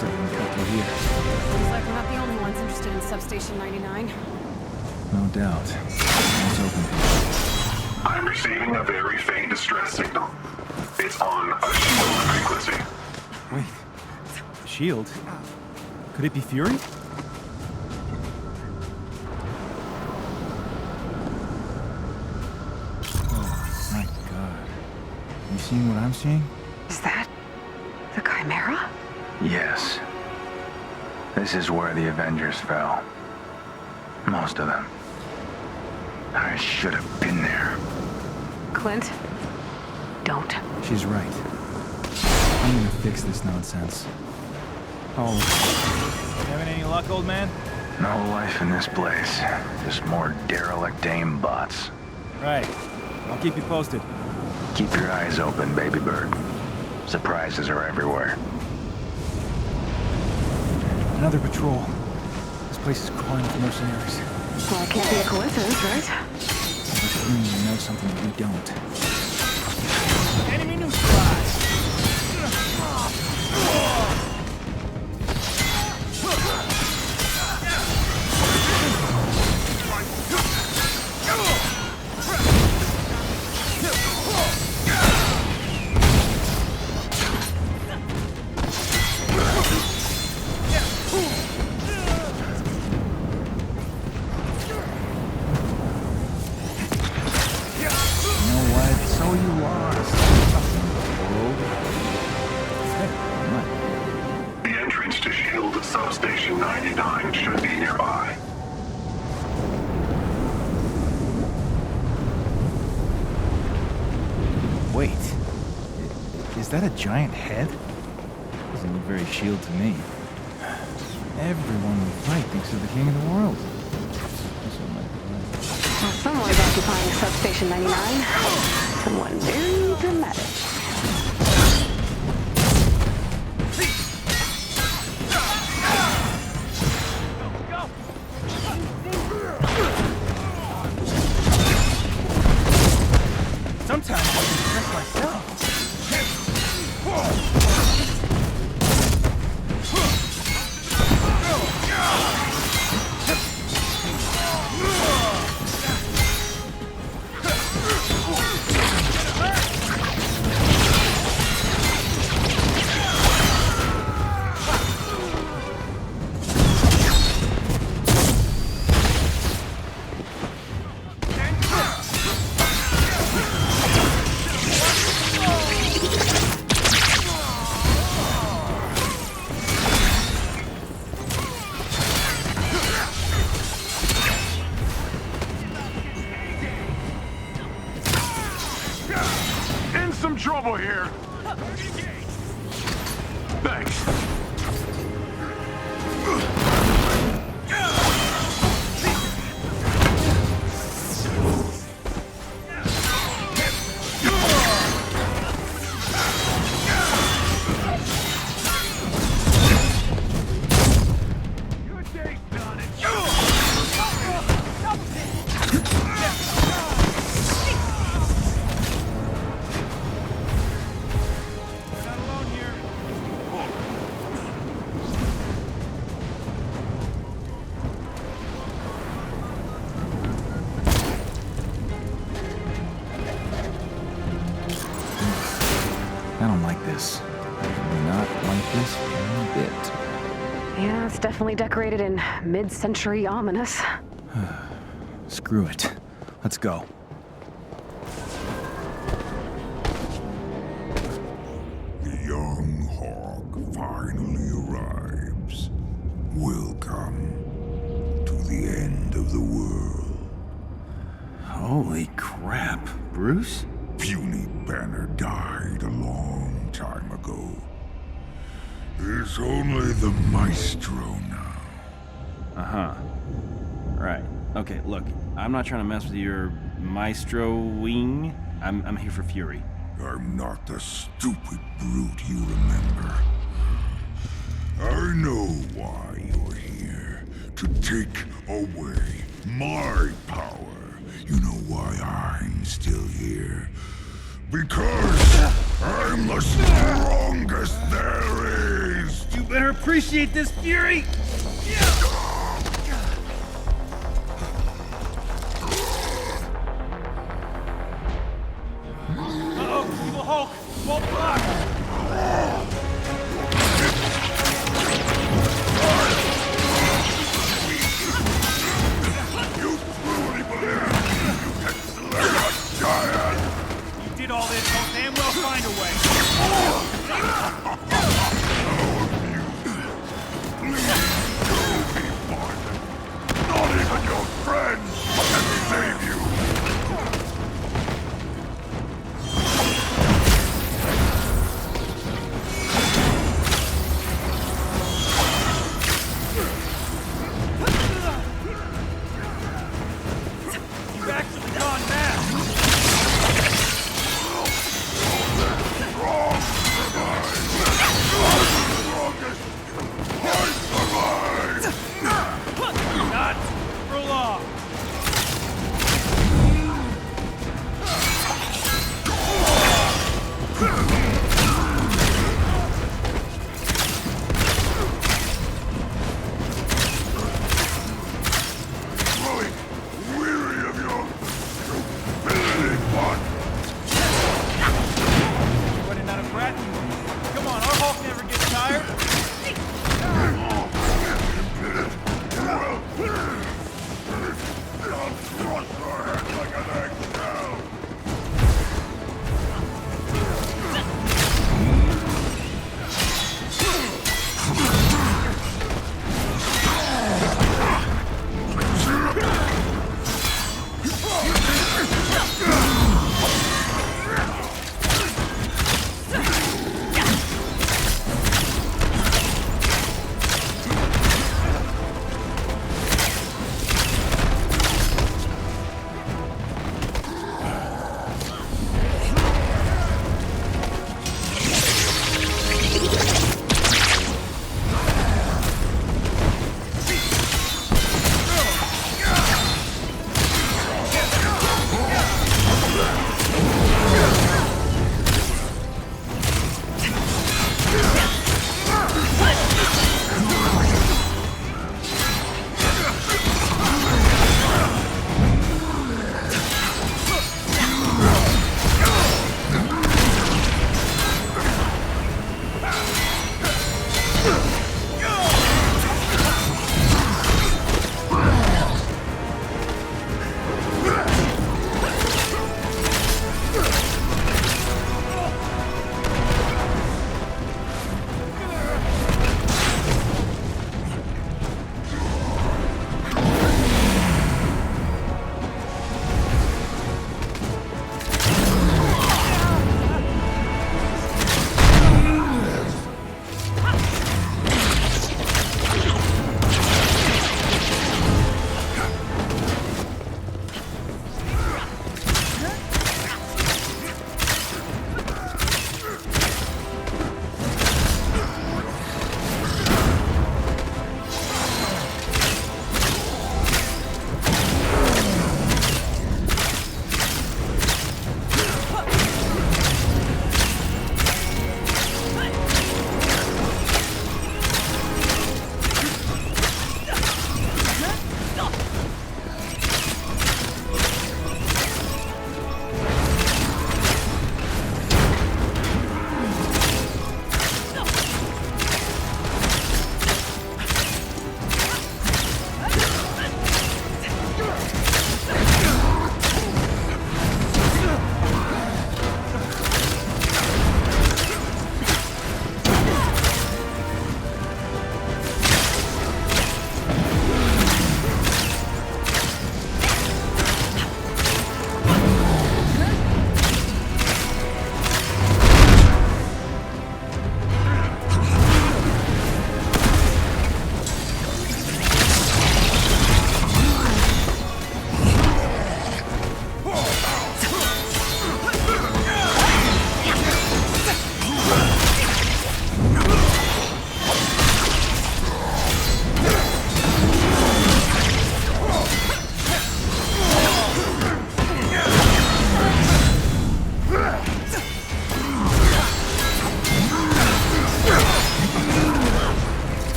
Looks like we can cut through here. Seems like we're not the only ones interested in Substation 99. No doubt. Let's open it. I'm receiving a very faint distress signal. It's on a shield frequency. Wait. Shield? Could it be Fury? Oh, my God. You seeing what I'm seeing? Is that the Chimera? Yes. This is where the Avengers fell. Most of them. I should have been there. Clint, don't. She's right. I'm gonna fix this nonsense. Oh. Having any luck, old man? No life in this place. Just more derelict AIM bots. Right. I'll keep you posted. Keep your eyes open, baby bird. Surprises are everywhere. Another patrol. This place is crawling with mercenaries. Well, it can't be a coincidence, right? This green knows something that we don't. Enemy neutralized! The entrance to Shield Substation 99 should be nearby. Wait. Is that a giant head? Doesn't look very Shield to me. Everyone we fight thinks they're the king of the world. Well, someone's occupying Substation 99. Someone very dramatic. Sometimes I can trick myself. In some trouble here. Thanks. I don't like this. I do not like this one bit. Yeah, it's definitely decorated in mid-century ominous. Screw it. Let's go. The young hawk finally arrives. Welcome to the end of the world. Holy crap. Bruce? Puny Banner died a long time ago. It's only the Maestro now. Uh-huh. Right. Okay, look, I'm not trying to mess with your maestro-wing. I'm here for Fury. I'm not the stupid brute you remember. I know why you're here. To take away my power. You know why I'm still here? Because I'm the strongest there is! You better appreciate this, Fury! Uh-oh, Evil Hulk! Won't block! You truly believe you can slay a giant? You did all this, so damn well find a way! Please,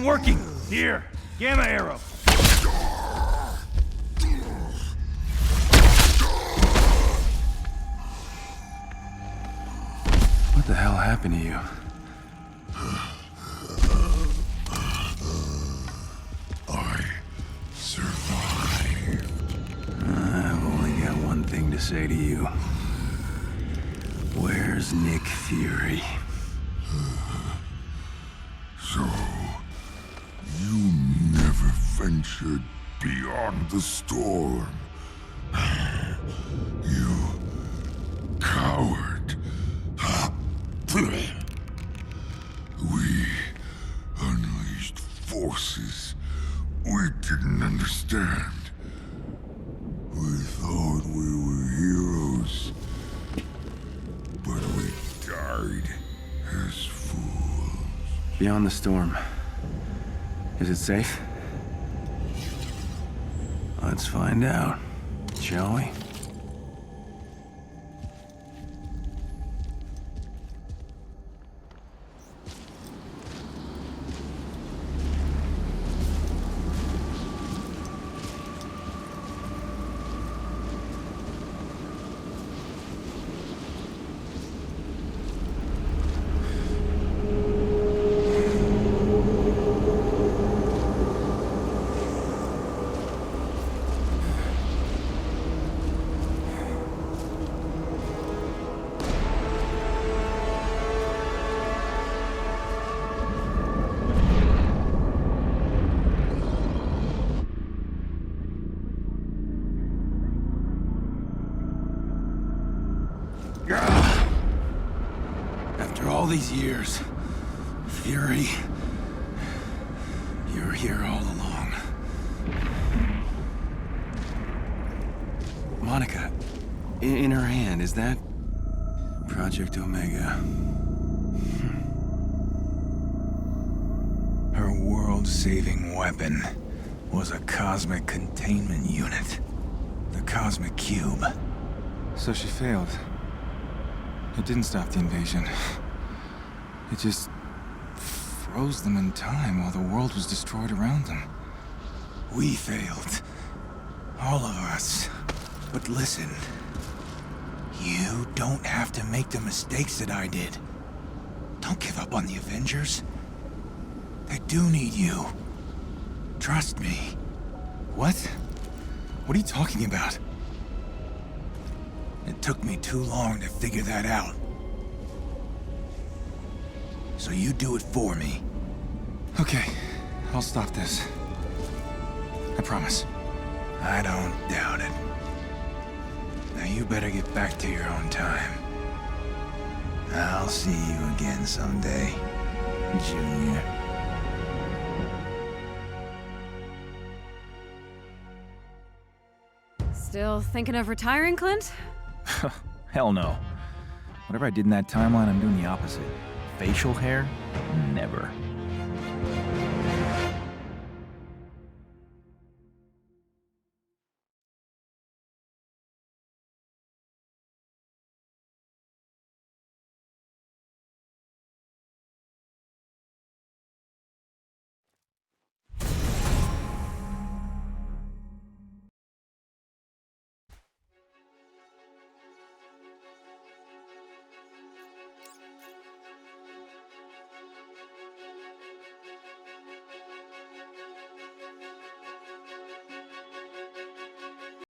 working! Here, gamma arrow. What the hell happened to you? I survived. I've only got one thing to say to you. Where's Nick Fury? So, you never ventured beyond the storm. You coward. We unleashed forces we didn't understand. We thought we were heroes, but we died as fools. Beyond the storm. Is it safe? Let's find out, shall we? After all these years, Fury, you were here all along. Monica, in her hand, is that Project Omega? Her world-saving weapon was a cosmic containment unit. The Cosmic Cube. So she failed. It didn't stop the invasion. It just froze them in time while the world was destroyed around them. We failed. All of us. But listen. You don't have to make the mistakes that I did. Don't give up on the Avengers. They do need you. Trust me. What? What are you talking about? It took me too long to figure that out. So you do it for me. Okay, I'll stop this. I promise. I don't doubt it. Now you better get back to your own time. I'll see you again someday, Junior. Still thinking of retiring, Clint? Hell no. Whatever I did in that timeline, I'm doing the opposite. Facial hair? Never.